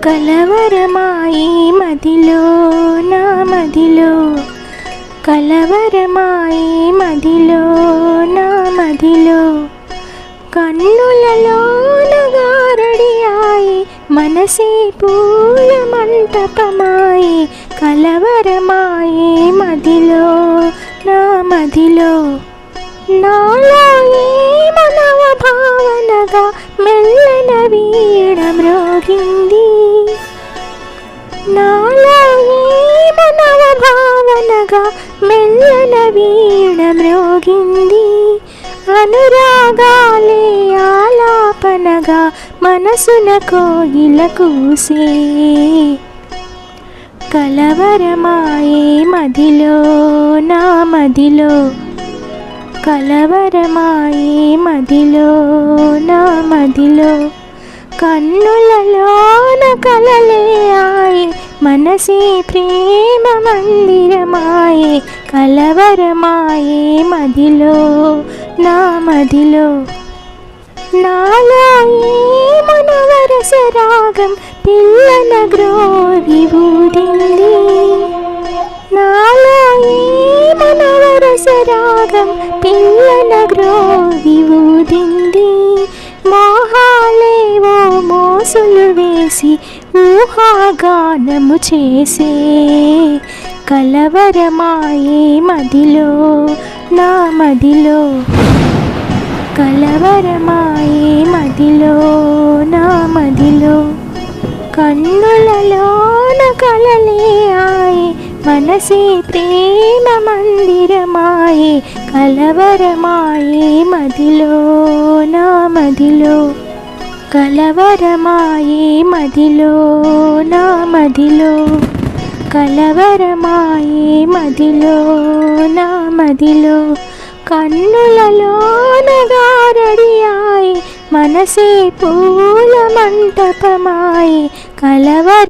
కలవరమాయి మదిలో నా మదిలో, కలవరమాయి మదిలో నా మదిలో, కన్నులలోన గారడియాయి మనసే పూల మంటపమాయి, కలవరమాయి మదిలో నా మదిలో. నాలో ఏమో నవ భావనగా మెల్లన వీణ మ్రోగింది, నాలో ఏమో నవ భావనగా మెల్లన వీణ మ్రోగింది, అనురాగాలే ఆలాపనగా మనసున కోయిల కూసే, కలవరమాయే మదిలో నా మదిలో, కలవరమాయే మదిలో నా మదిలో, కన్నులలోన కలలే ఆయి మనసే ప్రేమ మందిరమాయే, కలవరమాయే మదిలో నా మదిలో. నాలో ఏమో నవరస రాగం పిల్లన గ్రోవి ఊదింది, నాలో ఏమో నవరస రాగం పిల్లన గ్రోవి ఊదింది, మోహాలేవో మోసులు వేసి ఊహాగానము చేసే, కలవరమాయే మదిలో నా మదిలో, కలవరమాయే మదిలో నా మదిలో, కన్నులలోన కలలే ఆయి మనసే ప్రేమ మందిరమాయే, కలవరమాయే మదిలో నా మదిలో, కలవరమాయే మదిలో నా మదిలో, కలవరమాయే మదిలో నా మదిలో, కన్నులలోన గారడియాయి మనసే పూల మంటపమాయి, కలవర